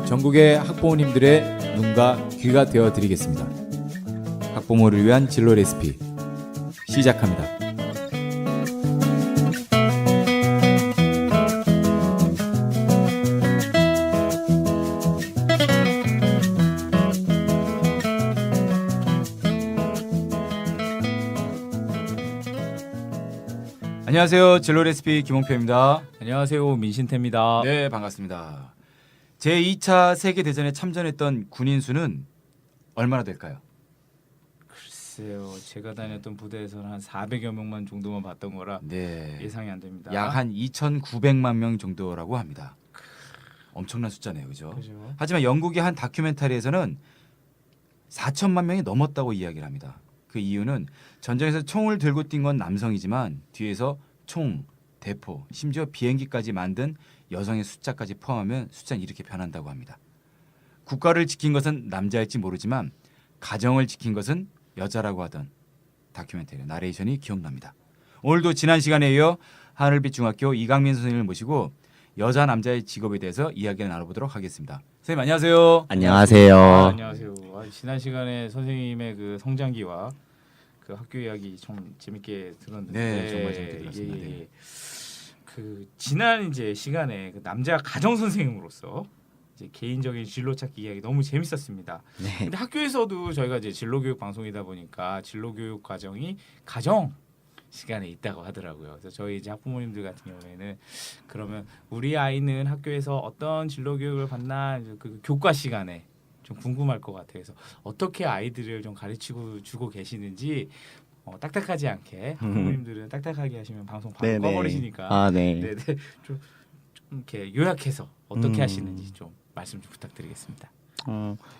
전국의 학부모님들의 눈과 귀가 되어 드리겠습니다. 학부모를 위한 진로 레시피 시작합니다. 안녕하세요. 진로 레시피 김홍표입니다. 안녕하세요. 민신태입니다. 네, 반갑습니다. 제2차 세계대전에 참전했던 군인 수는 얼마나 될까요? 글쎄요. 제가 다녔던 부대에서는 한 400여 명만 정도만 봤던 거라 네, 예상이 안 됩니다. 약 한 2,900만 명 정도라고 합니다. 엄청난 숫자네요, 그죠? 그죠? 하지만 영국의 한 다큐멘터리에서는 4천만 명이 넘었다고 이야기를 합니다. 그 이유는 전쟁에서 총을 들고 뛴 건 남성이지만 뒤에서 총, 대포, 심지어 비행기까지 만든 여성의 숫자까지 포함하면 숫자는 이렇게 변한다고 합니다. 국가를 지킨 것은 남자일지 모르지만 가정을 지킨 것은 여자라고 하던 다큐멘터리 나레이션이 기억납니다. 오늘도 지난 시간에 이어 하늘빛 중학교 이강민 선생님을 모시고 여자 남자의 직업에 대해서 이야기를 나눠보도록 하겠습니다. 선생님 안녕하세요. 안녕하세요. 안녕하세요. 지난 시간에 선생님의 그 성장기와 그 학교 이야기 좀 재밌게 들었는데 네, 정말 재밌게 들었습니다. 네. 그 지난 이제 시간에 그 남자 가정 선생님으로서 이제 개인적인 진로 찾기 이야기 너무 재밌었습니다. 네. 근데 학교에서도 저희가 이제 진로 교육 방송이다 보니까 진로 교육 과정이 가정 시간에 있다고 하더라고요. 그래서 저희 이제 학부모님들 같은 경우에는 그러면 우리 아이는 학교에서 어떤 진로 교육을 받나 그 교과 시간에 좀 궁금할 것 같아요. 그래서 어떻게 아이들을 좀 가르치고 주고 계시는지 딱딱하지 않게 학부모님들은 딱딱하게 하시면 방송 바로 네네. 꺼버리시니까 아, 네. 네네. 좀 이렇게 요약해서 어떻게 하시는지 좀 말씀 좀 부탁드리겠습니다.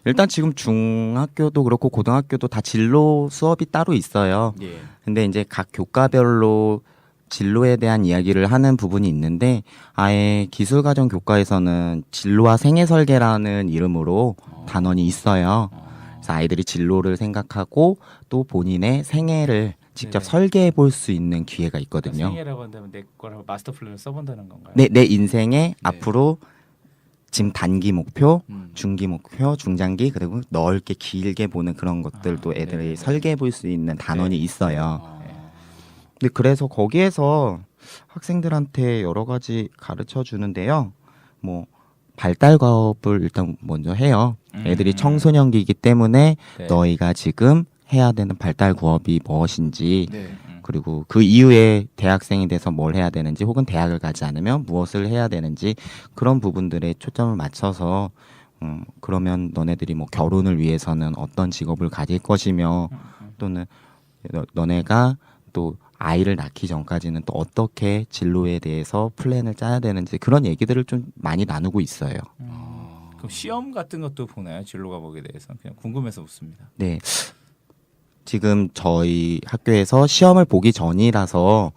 일단 지금 중학교도 그렇고 고등학교도 다 진로 수업이 따로 있어요. 예. 근데 이제 각 교과별로 진로에 대한 이야기를 하는 부분이 있는데 아예 기술과정 교과에서는 진로와 생애 설계라는 이름으로 단원이 있어요. 그래서 아이들이 진로를 생각하고 또 본인의 생애를 직접 네. 설계해 볼 수 있는 기회가 있거든요. 생애라고 한다면 내 거라고 마스터 플랜을 써본다는 건가요? 네, 내 인생에 앞으로 지금 단기 목표, 중기 목표, 중장기 그리고 넓게 길게 보는 그런 것들도 애들이 네. 설계해 볼 수 있는 단원이 있어요. 아, 근데 그래서 거기에서 학생들한테 여러 가지 가르쳐 주는데요. 뭐 발달 과업을 일단 먼저 해요. 애들이 청소년기이기 때문에 네. 너희가 지금 해야 되는 발달 과업이 무엇인지 네. 그리고 그 이후에 대학생이 돼서 뭘 해야 되는지 혹은 대학을 가지 않으면 무엇을 해야 되는지 그런 부분들에 초점을 맞춰서 그러면 너네들이 뭐 결혼을 위해서는 어떤 직업을 가질 것이며 또는 너네가 또 아이를 낳기 전까지는 또 어떻게 진로에 대해서 플랜을 짜야 되는지 그런 얘기들을 좀 많이 나누고 있어요. 그럼 시험 같은 것도 보나요? 진로 과목에 대해서 그냥 궁금해서 묻습니다. 네. 지금 저희 학교에서 시험을 보기 전이라서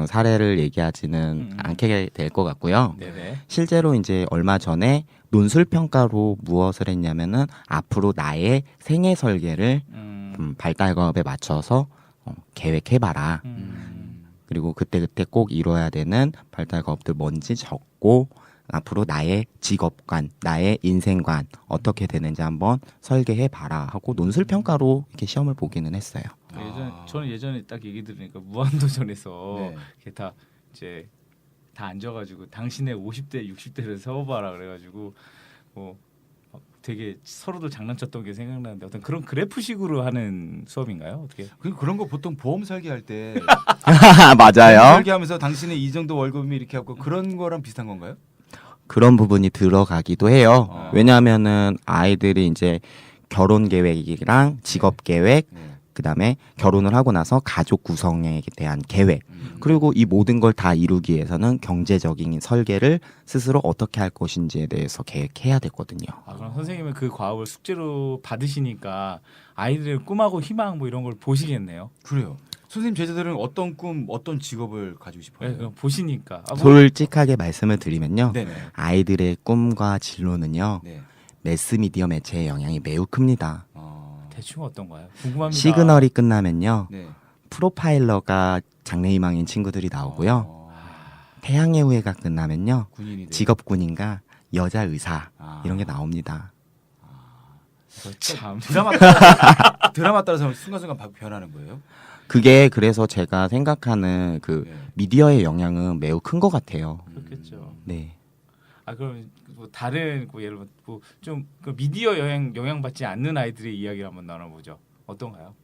사례를 얘기하지는 않게 될 것 같고요. 네네. 실제로 이제 얼마 전에 논술 평가로 무엇을 했냐면은 앞으로 나의 생애 설계를 발달 과업에 맞춰서 계획해봐라. 그리고 그때 꼭 이뤄야 되는 발달 과업들 뭔지 적고 앞으로 나의 직업관, 나의 인생관 어떻게 되는지 한번 설계해봐라 하고 논술 평가로 이렇게 시험을 보기는 했어요. 저는 예전에 딱 얘기 들으니까 무한도전에서 네. 이렇게 다 이제 다 앉아가지고 당신의 50대, 60대를 세워봐라 그래가지고 뭐 되게 서로들 장난쳤던 게 생각나는데 어떤 그런 그래프식으로 하는 수업인가요? 어떻게? 그런 거 보통 보험 설계할 때 맞아요. 설계하면서 당신의 이 정도 월급이 이렇게 하고 그런 거랑 비슷한 건가요? 그런 부분이 들어가기도 해요. 아. 왜냐하면은 아이들이 이제 결혼 계획이랑 직업 계획, 그다음에 결혼을 하고 나서 가족 구성에 대한 계획, 그리고 이 모든 걸 다 이루기 위해서는 경제적인 설계를 스스로 어떻게 할 것인지에 대해서 계획해야 되거든요. 그럼 선생님은 그 과업을 숙제로 받으시니까 아이들의 꿈하고 희망 뭐 이런 걸 보시겠네요. 그래요. 선생님 제자들은 어떤 꿈, 어떤 직업을 가지고 싶어요? 네, 그럼 보시니까. 솔직하게 말씀을 드리면요. 네네. 아이들의 꿈과 진로는요. 네. 매스미디어 매체의 영향이 매우 큽니다. 대충 어떤가요? 궁금합니다. 시그널이 끝나면요. 네. 프로파일러가 장래희망인 친구들이 나오고요. 어, 태양의 후예가 끝나면요. 군인이 돼요. 직업군인과 여자 의사 아. 이런 게 나옵니다. 이거 참 드라마 따라서 순간순간 변하는 거예요? 그게 그래서 제가 생각하는 그 네. 미디어의 영향은 매우 큰 것 같아요. 그렇겠죠. 네. 아 그럼 뭐 다른 뭐 예를 들어 좀그 미디어 영향 받지 않는 아이들의 이야기를 한번 나눠보죠. 어떤가요?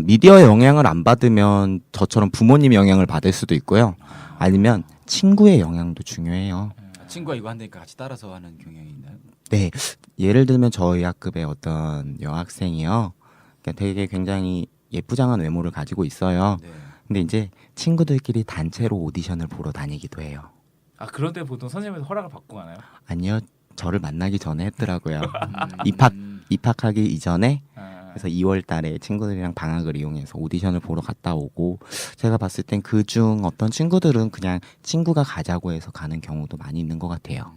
미디어의 영향을 안 받으면 저처럼 부모님의 영향을 받을 수도 있고요. 아니면 친구의 영향도 중요해요. 친구가 이거 한다니까 같이 따라서 하는 경향이 있나요? 네. 예를 들면 저희 학급의 어떤 여학생이요. 그러니까 되게 굉장히 예쁘장한 외모를 가지고 있어요. 네. 근데 이제 친구들끼리 단체로 오디션을 보러 다니기도 해요. 아 그런데 보통 선생님한테 허락을 받고 가나요? 아니요. 저를 만나기 전에 했더라고요. 음. 입학하기 이전에 아, 그래서 2월 달에 친구들이랑 방학을 이용해서 오디션을 보러 갔다 오고 제가 봤을 땐 그중 어떤 친구들은 그냥 친구가 가자고 해서 가는 경우도 많이 있는 것 같아요.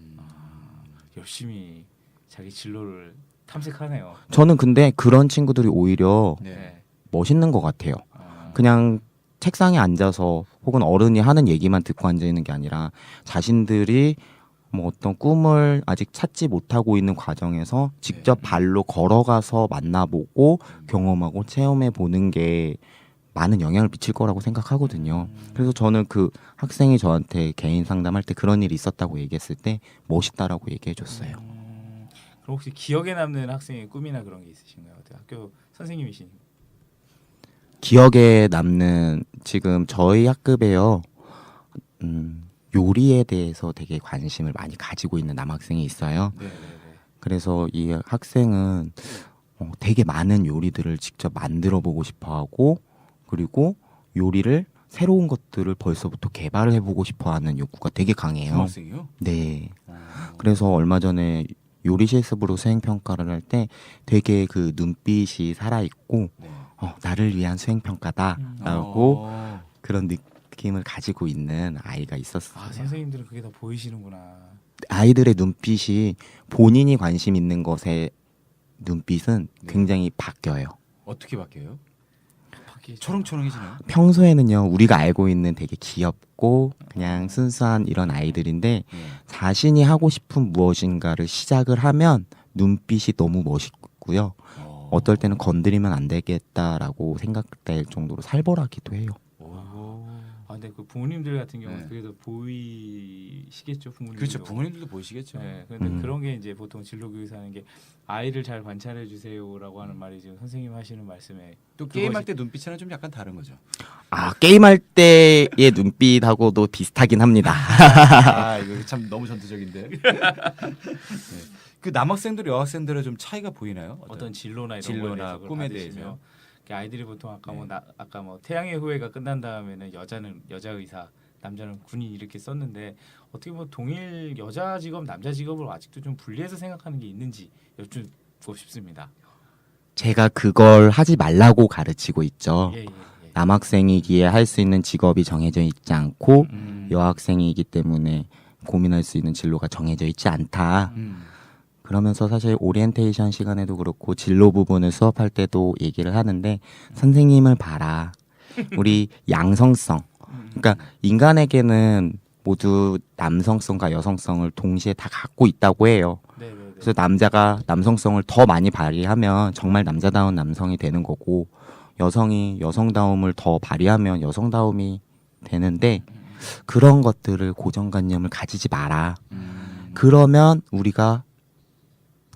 열심히 자기 진로를 탐색하네요. 저는 근데 그런 친구들이 오히려 네. 멋있는 것 같아요. 아, 그냥 책상에 앉아서 혹은 어른이 하는 얘기만 듣고 앉아 있는 게 아니라 자신들이 뭐 어떤 꿈을 아직 찾지 못하고 있는 과정에서 직접 발로 걸어가서 만나보고 경험하고 체험해 보는 게 많은 영향을 미칠 거라고 생각하거든요. 그래서 저는 그 학생이 저한테 개인 상담할 때 그런 일이 있었다고 얘기했을 때 멋있다라고 얘기해 줬어요. 그럼 혹시 기억에 남는 학생의 꿈이나 그런 게 있으신가요? 학교 선생님이신. 기억에 남는 지금 저희 학급에요. 요리에 대해서 되게 관심을 많이 가지고 있는 남학생이 있어요. 네. 그래서 이 학생은 되게 많은 요리들을 직접 만들어 보고 싶어 하고 그리고 요리를 새로운 것들을 벌써부터 개발을 해보고 싶어 하는 욕구가 되게 강해요. 중학생이요? 네. 그래서 얼마 전에 요리 실습으로 수행평가를 할 때 되게 그 눈빛이 살아있고 네. 나를 위한 수행평가다라고 어. 그런 느낌을 가지고 있는 아이가 있었어요. 아 선생님들은 그게 다 보이시는구나. 아이들의 눈빛이 본인이 관심 있는 것에 눈빛은 네. 굉장히 바뀌어요. 어떻게 바뀌어요? 밖에 초롱초롱해지나요? 평소에는요, 우리가 알고 있는 되게 귀엽고 그냥 순수한 이런 아이들인데 네. 자신이 하고 싶은 무엇인가를 시작을 하면 눈빛이 너무 멋있고요. 어떨 때는 건드리면 안 되겠다라고 생각될 정도로 살벌하기도 해요. 아 근데 그 부모님들 같은 경우는 네. 그래도 보이시겠죠 부모님들. 그렇죠. 부모님들도 보이시겠죠. 네, 근데 음. 그런 게 이제 보통 진로 교육에서 하는 게 아이를 잘 관찰해 주세요라고 하는 말이 지금 선생님 하시는 말씀에 또 그것이- 게임할 때 눈빛이랑 좀 약간 다른 거죠. 게임할 때의 눈빛하고도 비슷하긴 합니다. 아 이거 참 너무 전투적인데. 네. 그 남학생들 여학생들의 좀 차이가 보이나요? 어떤 진로나 이런 진로나 거에 대해서 그걸 꿈에 받으시면 대해서요? 그 아이들이 보통 아까 네. 아까 뭐 태양의 후예가 끝난 다음에는 여자는 여자 의사, 남자는 군인 이렇게 썼는데 어떻게 보면 동일 여자 직업, 남자 직업을 아직도 좀 분리해서 생각하는 게 있는지 여쭙고 싶습니다. 제가 그걸 하지 말라고 가르치고 있죠. 예. 남학생이기에 할 수 있는 직업이 정해져 있지 않고 음. 여학생이기 때문에 고민할 수 있는 진로가 정해져 있지 않다. 그러면서 사실 오리엔테이션 시간에도 그렇고 진로 부분을 수업할 때도 얘기를 하는데 선생님을 봐라. 우리 양성성. 그러니까 인간에게는 모두 남성성과 여성성을 동시에 다 갖고 있다고 해요. 네. 그래서 남자가 남성성을 더 많이 발휘하면 정말 남자다운 남성이 되는 거고 여성이 여성다움을 더 발휘하면 여성다움이 되는데 그런 것들을 고정관념을 가지지 마라. 그러면 우리가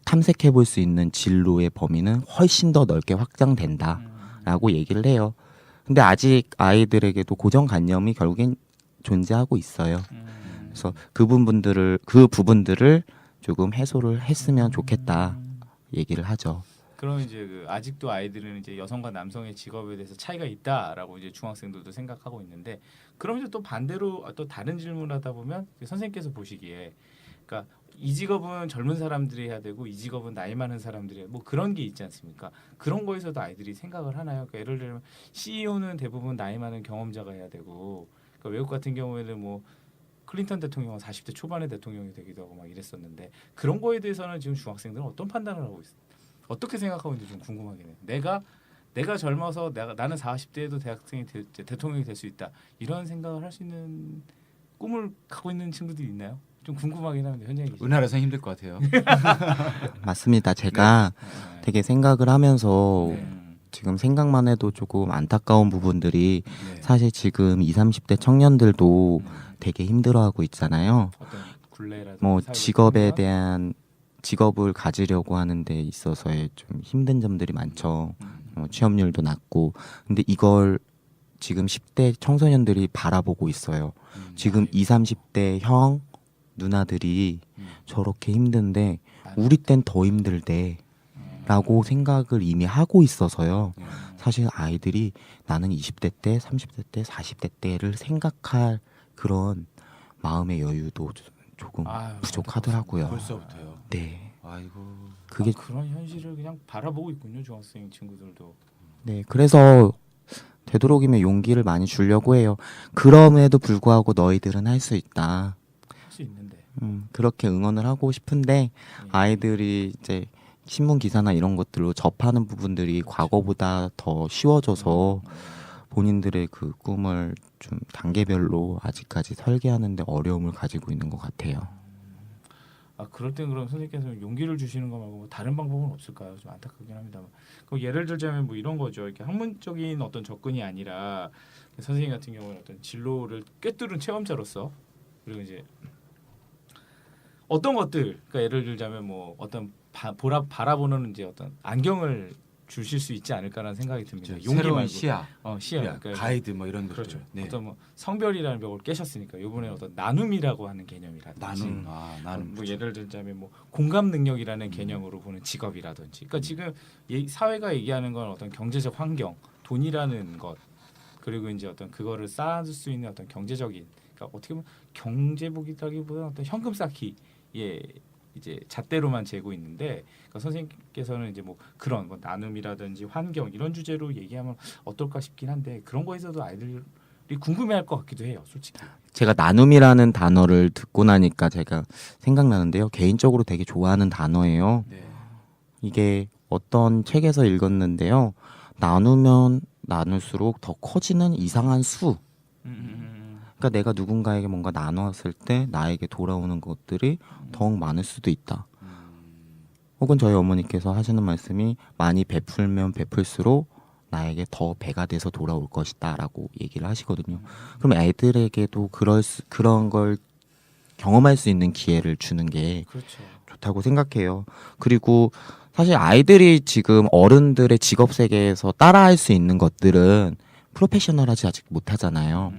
탐색해 볼 수 있는 진로의 범위는 훨씬 더 넓게 확장된다라고 얘기를 해요. 근데 아직 아이들에게도 고정관념이 결국엔 존재하고 있어요. 그래서 그 부분들을 조금 해소를 했으면 좋겠다 얘기를 하죠. 그럼 이제 그 아직도 아이들은 이제 여성과 남성의 직업에 대해서 차이가 있다라고 이제 중학생들도 생각하고 있는데 그럼 이제 또 반대로 또 다른 질문하다 보면 선생님께서 보시기에 그러니까 이 직업은 젊은 사람들이 해야 되고 이 직업은 나이 많은 사람들이 뭐 그런 게 있지 않습니까? 그런 거에서도 아이들이 생각을 하나요? 그러니까 예를 들면 CEO는 대부분 나이 많은 경험자가 해야 되고 그러니까 외국 같은 경우에는 뭐 클린턴 대통령은 40대 초반에 대통령이 되기도 하고 막 이랬었는데 그런 거에 대해서는 지금 중학생들은 어떤 판단을 하고 있어? 어떻게 생각하고 있는지 좀 궁금하긴 해. 내가 젊어서 나는 40대에도 대통령이 될 수 있다 이런 생각을 할 수 있는 꿈을 갖고 있는 친구들이 있나요? 좀 궁금하긴 하는데 현장에 계시죠? 은하라서 힘들 것 같아요. 맞습니다. 제가 되게 생각을 하면서 네. 지금 생각만 해도 조금 안타까운 부분들이 네. 사실 지금 20, 30대 청년들도 되게 힘들어하고 있잖아요. 어떤 굴레라든지 뭐 사회적 직업에 풍경? 대한 직업을 가지려고 하는 데 있어서의 좀 힘든 점들이 많죠. 취업률도 낮고. 근데 이걸 지금 10대 청소년들이 바라보고 있어요. 지금 20, 30대 형 누나들이 저렇게 힘든데 우리 땐 더 힘들대 라고 생각을 이미 하고 있어서요. 사실 아이들이 나는 20대 때, 30대 때, 40대 때를 생각할 그런 마음의 여유도 조금 아유, 부족하더라고요. 벌써부터요. 네. 아이고. 그게 그런 현실을 그냥 바라보고 있군요 중학생 친구들도. 네. 그래서 되도록이면 용기를 많이 주려고 해요. 그럼에도 불구하고 너희들은 할 수 있다. 할 수 있는데. 그렇게 응원을 하고 싶은데 아이들이 이제 신문 기사나 이런 것들로 접하는 부분들이 과거보다 더 쉬워져서 본인들의 그 꿈을 좀 단계별로 아직까지 설계하는데 어려움을 가지고 있는 것 같아요. 아 그럴 땐 그럼 선생님께서 용기를 주시는 거 말고 뭐 다른 방법은 없을까요? 좀 안타깝긴 합니다만. 그럼 예를 들자면 뭐 이런 거죠. 이렇게 학문적인 어떤 접근이 아니라 선생님 같은 경우는 어떤 진로를 꿰뚫은 체험자로서 그리고 이제 어떤 것들, 그러니까 예를 들자면 뭐 어떤 바라보는 이제 어떤 안경을 주실 수 있지 않을까라는 생각이 듭니다. 용기 새로운 말고 시야, 시야, 그러니까 가이드 뭐 이런 것들. 그렇죠. 네. 어떤 뭐 성별이라는 벽을 깨셨으니까 이번에 어떤 나눔이라고 하는 개념이라든지 나눔. 뭐 예를 들자면 뭐 공감 능력이라는 개념으로 보는 직업이라든지 그러니까 지금 사회가 얘기하는 건 어떤 경제적 환경 돈이라는 것 그리고 이제 어떤 그거를 쌓을 수 있는 어떤 경제적인 그러니까 어떻게 보면 경제복이라기보다는 어떤 현금 쌓기의 이제 잣대로만 재고 있는데 그러니까 선생님께서는 이제 뭐 그런 뭐 나눔이라든지 환경 이런 주제로 얘기하면 어떨까 싶긴 한데 그런 거에서도 아이들이 궁금해할 것 같기도 해요, 솔직히. 제가 나눔이라는 단어를 듣고 나니까 제가 생각나는데요. 개인적으로 되게 좋아하는 단어예요. 네. 이게 어떤 책에서 읽었는데요. 나누면 나눌수록 더 커지는 이상한 수. 그러니까 내가 누군가에게 뭔가 나눴을 때 나에게 돌아오는 것들이 더욱 많을 수도 있다. 혹은 저희 어머니께서 하시는 말씀이 많이 베풀면 베풀수록 나에게 더 배가 돼서 돌아올 것이다 라고 얘기를 하시거든요. 그럼 애들에게도 그런 걸 경험할 수 있는 기회를 주는 게 그렇죠. 좋다고 생각해요. 그리고 사실 아이들이 지금 어른들의 직업 세계에서 따라할 수 있는 것들은 프로페셔널하지 아직 못하잖아요.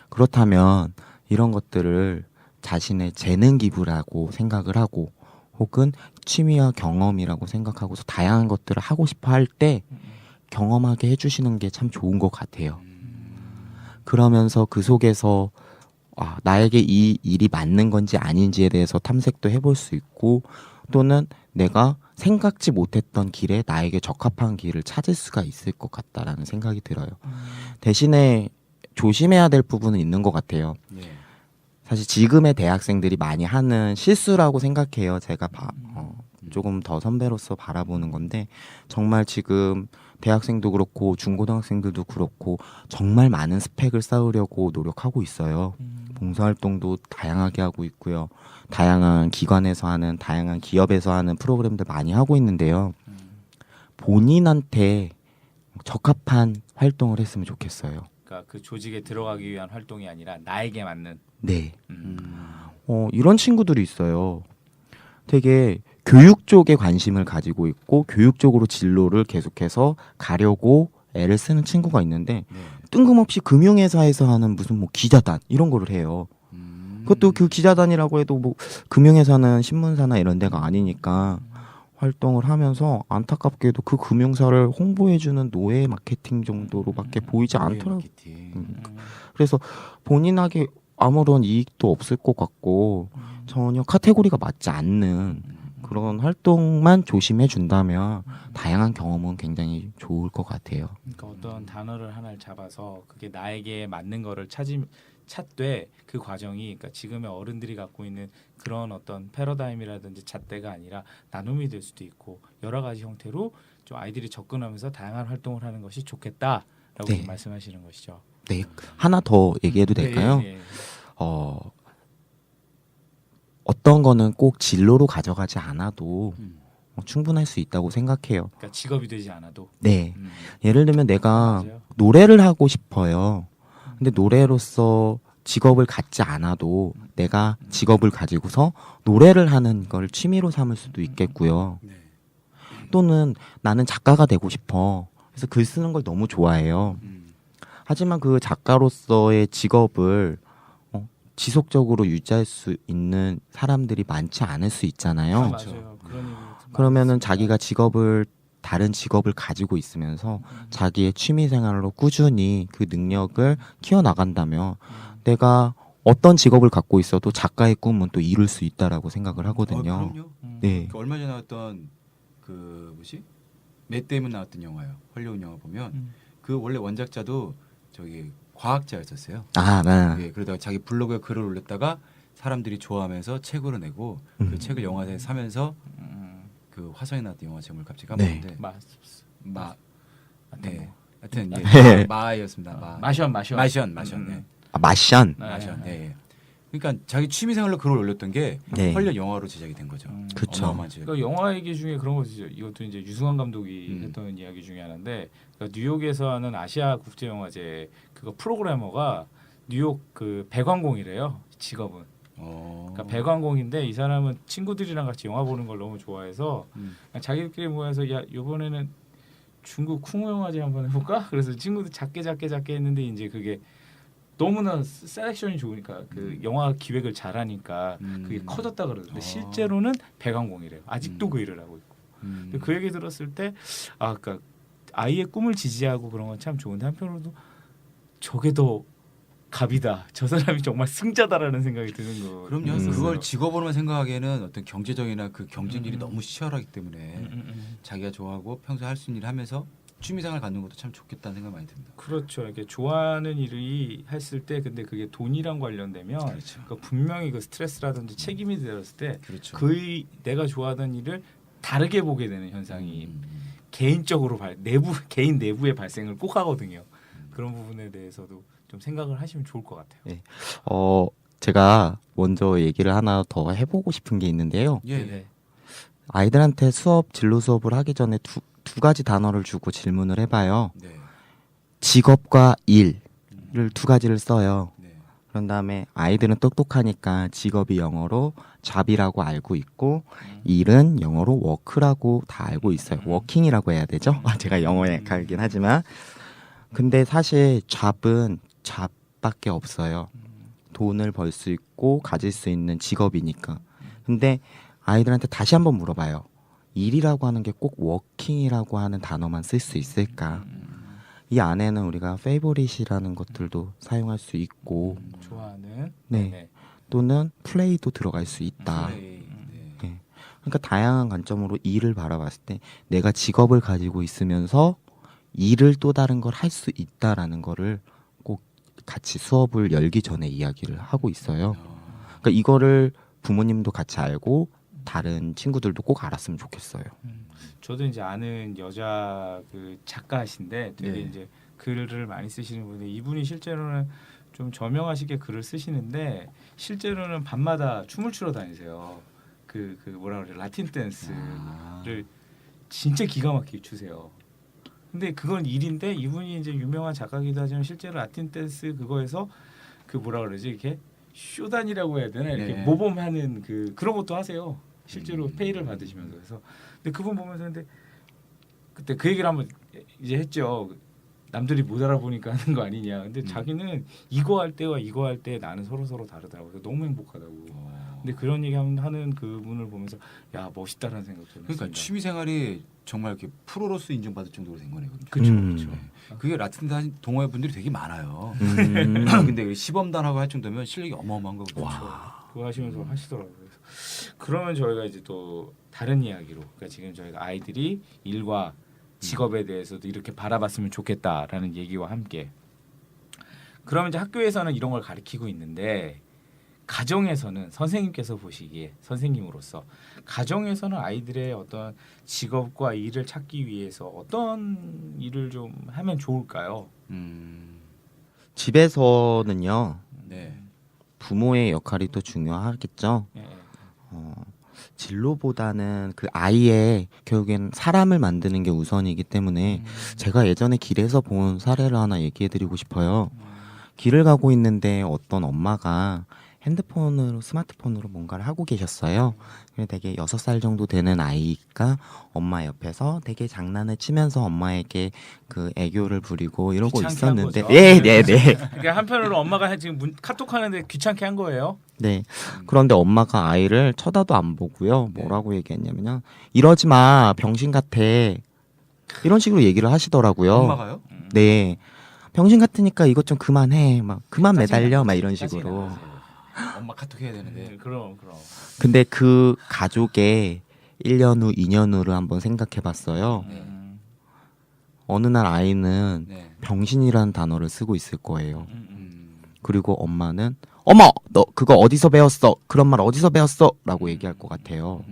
그렇다면 이런 것들을 자신의 재능 기부라고 생각을 하고 혹은 취미와 경험이라고 생각하고서 다양한 것들을 하고 싶어 할 때 경험하게 해주시는 게 참 좋은 것 같아요. 그러면서 그 속에서 나에게 이 일이 맞는 건지 아닌지에 대해서 탐색도 해볼 수 있고 또는 내가 생각지 못했던 길에 나에게 적합한 길을 찾을 수가 있을 것 같다라는 생각이 들어요. 대신에 조심해야 될 부분은 있는 것 같아요. 네. 사실 지금의 대학생들이 많이 하는 실수라고 생각해요. 제가 조금 더 선배로서 바라보는 건데 정말 지금 대학생도 그렇고 중고등학생들도 그렇고 정말 많은 스펙을 쌓으려고 노력하고 있어요. 봉사활동도 다양하게 하고 있고요. 다양한 기관에서 하는 다양한 기업에서 하는 프로그램들 많이 하고 있는데요. 본인한테 적합한 활동을 했으면 좋겠어요. 그러니까 그 조직에 들어가기 위한 활동이 아니라 나에게 맞는. 네. 이런 친구들이 있어요. 되게 교육 쪽에 관심을 가지고 있고 교육 쪽으로 진로를 계속해서 가려고 애를 쓰는 친구가 있는데 네. 뜬금없이 금융회사에서 하는 무슨 뭐 기자단 이런 거를 해요. 그것도 그 기자단이라고 해도 뭐 금융회사는 신문사나 이런 데가 아니니까 활동을 하면서 안타깝게도 그 금융사를 홍보해주는 노예 마케팅 정도로밖에 보이지 않더라고요. 그래서 본인에게 아무런 이익도 없을 것 같고 전혀 카테고리가 맞지 않는 그런 활동만 조심해 준다면 다양한 경험은 굉장히 좋을 것 같아요. 그러니까 어떤 단어를 하나를 잡아서 그게 나에게 맞는 거를 찾되 그 과정이 그러니까 지금의 어른들이 갖고 있는 그런 어떤 패러다임이라든지 잣대가 아니라 나눔이 될 수도 있고 여러 가지 형태로 좀 아이들이 접근하면서 다양한 활동을 하는 것이 좋겠다라고 네. 지금 말씀하시는 것이죠. 네, 하나 더 얘기해도 될까요? 네, 네. 어떤 거는 꼭 진로로 가져가지 않아도 음. 충분할 수 있다고 생각해요. 그러니까 직업이 되지 않아도. 네, 예를 들면 내가 맞아요. 노래를 하고 싶어요. 근데 노래로서 직업을 갖지 않아도 내가 직업을 가지고서 노래를 하는 걸 취미로 삼을 수도 있겠고요. 네. 또는 나는 작가가 되고 싶어. 그래서 글 쓰는 걸 너무 좋아해요. 하지만 그 작가로서의 직업을 지속적으로 유지할 수 있는 사람들이 많지 않을 수 있잖아요. 맞아요. 그런 얘기 그러면은 자기가 다른 직업을 가지고 있으면서 자기의 취미 생활로 꾸준히 그 능력을 키워나간다면 내가 어떤 직업을 갖고 있어도 작가의 꿈은 또 이룰 수 있다라고 생각을 하거든요. 그럼요. 네. 그 얼마 전에 나왔던 그 뭐지? 맷 데이먼 나왔던 영화요. 헐리우드 영화 보면 그 원래 원작자도 저기 과학자였었어요. 아, 네. 예, 그러다가 자기 블로그에 글을 올렸다가 사람들이 좋아하면서 책으로 내고 그 책을 영화에 사면서 그 화성에 나왔던 영화 제목을 갑자기 까먹었는데 네. 하여튼 예, 마였습니다. 마션. 마션. 네. 아, 마션. 마션. 네. 그러니까 자기 취미 생활로 글을 올렸던 게 네. 헐리우드 영화로 제작이 된 거죠. 그쵸. 어마어마한 제작. 그러니까 영화 얘기 중에 그런 거죠. 이것도 이제 유승환 감독이 했던 이야기 중에 하나인데 그러니까 뉴욕에서 하는 아시아 국제 영화제 그거 프로그래머가 뉴욕 그 배관공이래요. 직업은. 그러니까 배관공인데 이 사람은 친구들이랑 같이 영화 보는 걸 너무 좋아해서 그냥 자기들끼리 모여서 야 이번에는 중국 쿵우 영화제 한번 해볼까? 그래서 친구들 작게 했는데 이제 그게 너무나 셀렉션이 좋으니까 그 영화 기획을 잘하니까 그게 커졌다 그러는데 실제로는 배관공이래요. 아직도 그 일을 하고 있고. 근데 그 얘기 들었을 때 그러니까 아이의 꿈을 지지하고 그런 건 참 좋은데 한편으로도 저게 더 갑이다. 저 사람이 정말 승자다라는 생각이 드는 거. 그럼요. 그걸 직업으로만 생각하기에는 어떤 경제적이나 그 경쟁률이 너무 치열하기 때문에 자기가 좋아하고 평소에 할 수 있는 일 하면서 취미생활 갖는 것도 참 좋겠다는 생각 많이 듭니다. 그렇죠. 이렇게 좋아하는 일이 했을 때 근데 그게 돈이랑 관련되면 그렇죠. 그러니까 분명히 그 스트레스라든지 책임이 들었을 때 그렇죠. 내가 좋아하던 일을 다르게 보게 되는 현상이 개인적으로 개인 내부의 발생을 꼭 하거든요. 그런 부분에 대해서도 좀 생각을 하시면 좋을 것 같아요. 네. 제가 먼저 얘기를 하나 더 해보고 싶은 게 있는데요. 예. 네. 아이들한테 진로 수업을 하기 전에 두 가지 단어를 주고 질문을 해봐요. 네. 직업과 일을 두 가지를 써요. 네. 그런 다음에 아이들은 똑똑하니까 직업이 영어로 잡이라고 알고 있고 일은 영어로 워크라고 다 알고 있어요. 워킹이라고 해야 되죠? 제가 영어에 약하긴 하지만 근데 사실 잡은 잡밖에 없어요. 돈을 벌 수 있고 가질 수 있는 직업이니까. 근데 아이들한테 다시 한번 물어봐요. 일이라고 하는 게 꼭 워킹이라고 하는 단어만 쓸 수 있을까? 이 안에는 우리가 페이보릿이라는 것들도 사용할 수 있고 좋아하는 네. 또는 플레이도 들어갈 수 있다. 네. 네. 그러니까 다양한 관점으로 일을 바라봤을 때 내가 직업을 가지고 있으면서 일을 또 다른 걸 할 수 있다라는 거를 꼭 같이 수업을 열기 전에 이야기를 하고 있어요. 그러니까 이거를 부모님도 같이 알고 다른 친구들도 꼭 알았으면 좋겠어요. 저도 이제 아는 여자 그 작가신데 되게 네. 이제 글을 많이 쓰시는 분인데 이분이 실제로는 좀 저명하시게 글을 쓰시는데 실제로는 밤마다 춤을 추러 다니세요. 그 뭐라 그래 라틴 댄스를 진짜 기가 막히게 추세요. 근데 그건 일인데 이분이 이제 유명한 작가기도 하지만 실제로 라틴 댄스 그거에서 그 뭐라 그러지 이렇게 쇼단이라고 해야 되나 이렇게 네. 모범하는 그런 것도 하세요. 실제로 페이를 받으시면서 그래서 근데 그분 보면서 근데 그때 그 얘기를 한번 이제 했죠. 남들이 못 알아보니까 하는 거 아니냐. 근데 자기는 이거 할 때와 이거 할 때 나는 서로 다르다고. 그래서 너무 행복하다고. 근데 그런 얘기 하는 그분을 보면서 야 멋있다라는 생각 들었습니다. 그러니까 취미 생활이 정말 이렇게 프로로서 인정받을 정도로 된 거네요. 그렇죠. 그게 라틴 동호회 분들이 되게 많아요. 근데 그 시범단하고 할 정도면 실력이 어마어마한 거거든요. 그거 하시면서 하시더라고요. 그래서 그러면 저희가 이제 또 다른 이야기로 그러니까 지금 저희가 아이들이 일과 직업에 대해서도 이렇게 바라봤으면 좋겠다라는 얘기와 함께 그러면 이제 학교에서는 이런 걸 가르치고 있는데 가정에서는 선생님께서 보시기에 선생님으로서 가정에서는 아이들의 어떤 직업과 일을 찾기 위해서 어떤 일을 좀 하면 좋을까요? 집에서는요 네. 부모의 역할이 또 중요하겠죠. 예. 진로보다는 그 아이의 결국엔 사람을 만드는 게 우선이기 때문에 제가 예전에 길에서 본 사례를 하나 얘기해드리고 싶어요. 길을 가고 있는데 어떤 엄마가 핸드폰으로 스마트폰으로 뭔가를 하고 계셨어요. 그래 되게 6살 정도 되는 아이가 엄마 옆에서 되게 장난을 치면서 엄마에게 그 애교를 부리고 이러고 귀찮게 있었는데 한 거죠. 네. 그러니까 한편으로 엄마가 지금 카톡 하는데 귀찮게 한 거예요. 네. 그런데 엄마가 아이를 쳐다도 안 보고요. 뭐라고 얘기했냐면요. 이러지 마. 병신 같아. 이런 식으로 얘기를 하시더라고요. 엄마가요? 네. 병신 같으니까 이것 좀 그만해. 막 그만 짜증이 매달려. 막 나지. 이런 짜증이 식으로. 나지. 엄마 카톡 해야 되는데. 그럼. 근데 그 가족의 1년 후, 2년 후를 한번 생각해 봤어요. 어느 날 아이는 네. 병신이라는 단어를 쓰고 있을 거예요. 음. 그리고 엄마는 어머, 너 그거 어디서 배웠어? 그런 말 어디서 배웠어? 라고 얘기할 것 같아요.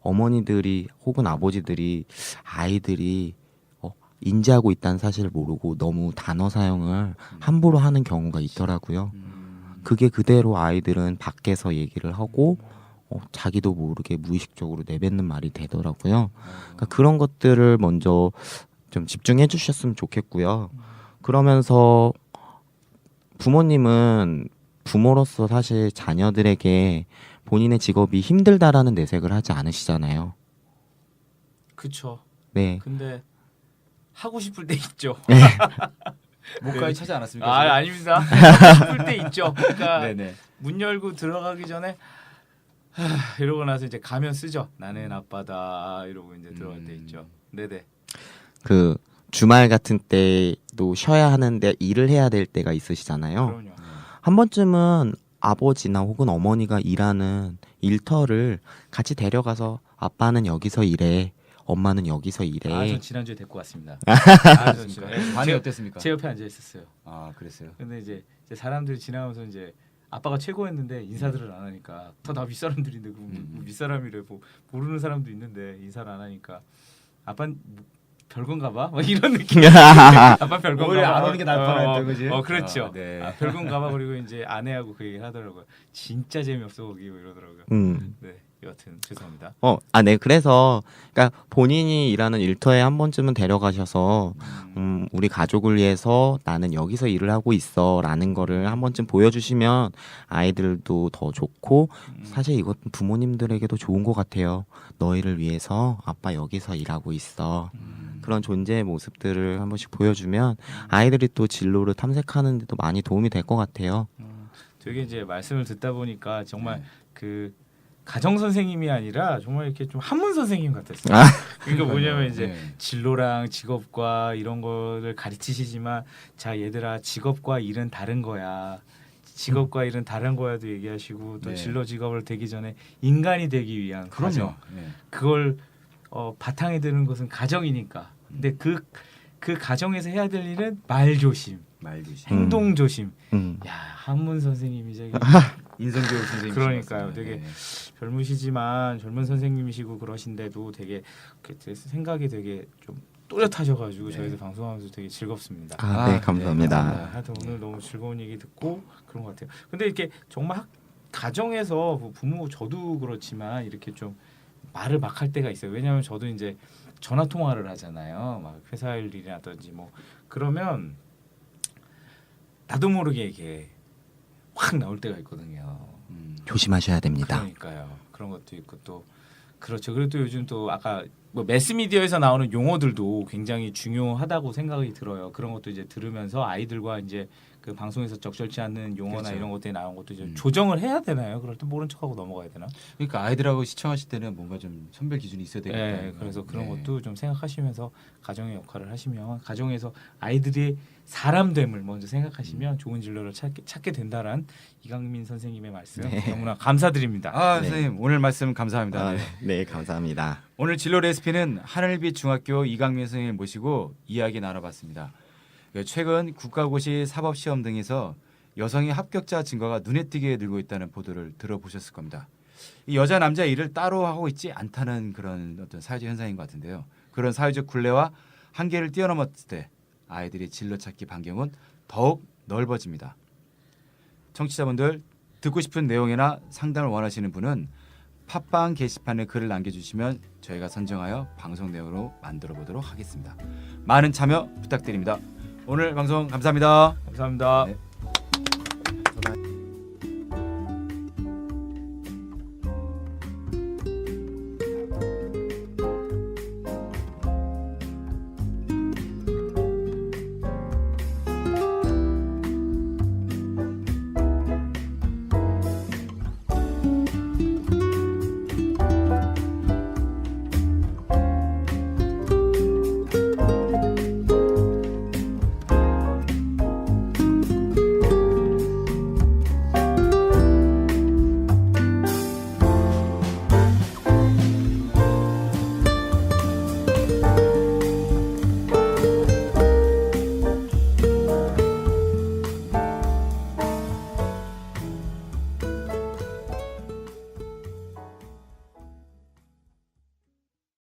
어머니들이 혹은 아버지들이 아이들이 인지하고 있다는 사실을 모르고 너무 단어 사용을 함부로 하는 경우가 있더라고요. 그게 그대로 아이들은 밖에서 얘기를 하고 자기도 모르게 무의식적으로 내뱉는 말이 되더라고요. 그러니까 그런 것들을 먼저 좀 집중해 주셨으면 좋겠고요. 그러면서 부모님은 부모로서 사실 자녀들에게 본인의 직업이 힘들다라는 내색을 하지 않으시잖아요. 그쵸. 네. 근데 하고 싶을 때 있죠. 목까지 차지 않았습니까? 아닙니다. 하고 싶을 때 있죠. 그러니까 네네. 문 열고 들어가기 전에 이러고 나서 이제 가면 쓰죠. 나는 아빠다 이러고 이제 들어갈 때 있죠. 네네. 그 주말 같은 때도 쉬어야 하는데 일을 해야 될 때가 있으시잖아요. 그럼요. 한 번쯤은 아버지나 혹은 어머니가 일하는 일터를 같이 데려가서 아빠는 여기서 일해, 엄마는 여기서 일해. 저 지난주에 데리고 왔습니다. 반이 어땠습니까? 제 옆에 앉아 있었어요. 아 그랬어요. 근데 이제 사람들이 지나가면서 이제 아빠가 최고였는데 인사들을 안 하니까 다 윗사람들인데 윗사람이래 뭐 모르는 사람도 있는데 인사를 안 하니까 아빠 별건가 봐? 막 이런 느낌. 아빠 별건가 오히려 봐. 안 오는 게 나을 뻔했다, 그지? 그렇죠. 네. 별건가 봐. 그리고 이제 아내하고 그 얘기를 하더라고요. 진짜 재미없어 거기 뭐 이러더라고요. 네. 여하튼 죄송합니다. 네. 그래서 그러니까 본인이 일하는 일터에 한 번쯤은 데려가셔서 우리 가족을 위해서 나는 여기서 일을 하고 있어라는 거를 한 번쯤 보여주시면 아이들도 더 좋고 사실 이것 부모님들에게도 좋은 것 같아요. 너희를 위해서 아빠 여기서 일하고 있어. 그런 존재의 모습들을 한 번씩 보여주면 아이들이 또 진로를 탐색하는 데도 많이 도움이 될 것 같아요. 되게 이제 말씀을 듣다 보니까 정말 그 가정 선생님이 아니라 정말 이렇게 좀 한문 선생님 같았어요. 그러니까 뭐냐면 이제 진로랑 직업과 이런 거를 가르치시지만 자 얘들아 직업과 일은 다른 거야. 직업과 일은 다른 거야도 얘기하시고 또 진로 직업을 되기 전에 인간이 되기 위한 과정. 그걸 바탕에 드는 것은 가정이니까. 근데 그 가정에서 해야 될 일은 말 조심, 행동 조심. 야 한문 선생님이 저기 인성교육 선생님. 그러니까요. 되게 젊으시지만 젊은 선생님이시고 그러신데도 되게 생각이 되게 좀 또렷하셔가지고 저희도 방송하면서 되게 즐겁습니다. 네, 감사합니다. 하여튼 오늘 너무 즐거운 얘기 듣고 그런 것 같아요. 근데 이렇게 정말 가정에서 부모 저도 그렇지만 이렇게 좀 말을 막 할 때가 있어요. 왜냐하면 저도 이제 전화 통화를 하잖아요. 막 회사 일이라든지 뭐 그러면 나도 모르게 이게 확 나올 때가 있거든요. 조심하셔야 됩니다. 그러니까요. 그런 것도 있고 또 그렇죠. 그리고 또 요즘 또 아까 뭐 매스미디어에서 나오는 용어들도 굉장히 중요하다고 생각이 들어요. 그런 것도 이제 들으면서 아이들과 이제 그 방송에서 적절치 않는 용어나 그렇죠. 이런 것들이 나온 것도 이제 조정을 해야 되나요? 그럴 때 모른 척하고 넘어가야 되나? 그러니까 아이들하고 시청하실 때는 뭔가 좀 선별 기준이 있어야 되겠다. 네, 그래서 그런 것도 좀 생각하시면서 가정의 역할을 하시면 가정에서 아이들이 사람됨을 먼저 생각하시면 좋은 진로를 찾게 된다란 이강민 선생님의 말씀 너무나 감사드립니다. 선생님 오늘 말씀 감사합니다. 네, 감사합니다. 오늘 진로 레시피는 하늘빛 중학교 이강민 선생님을 모시고 이야기 나눠봤습니다. 최근 국가고시 사법시험 등에서 여성의 합격자 증가가 눈에 띄게 늘고 있다는 보도를 들어보셨을 겁니다. 이 여자 남자 일을 따로 하고 있지 않다는 그런 어떤 사회적 현상인 것 같은데요. 그런 사회적 굴레와 한계를 뛰어넘었을 때 아이들의 진로 찾기 반경은 더욱 넓어집니다. 청취자분들 듣고 싶은 내용이나 상담을 원하시는 분은 팟빵 게시판에 글을 남겨주시면 저희가 선정하여 방송 내용으로 만들어 보도록 하겠습니다. 많은 참여 부탁드립니다. 오늘 방송 감사합니다. 감사합니다. 네.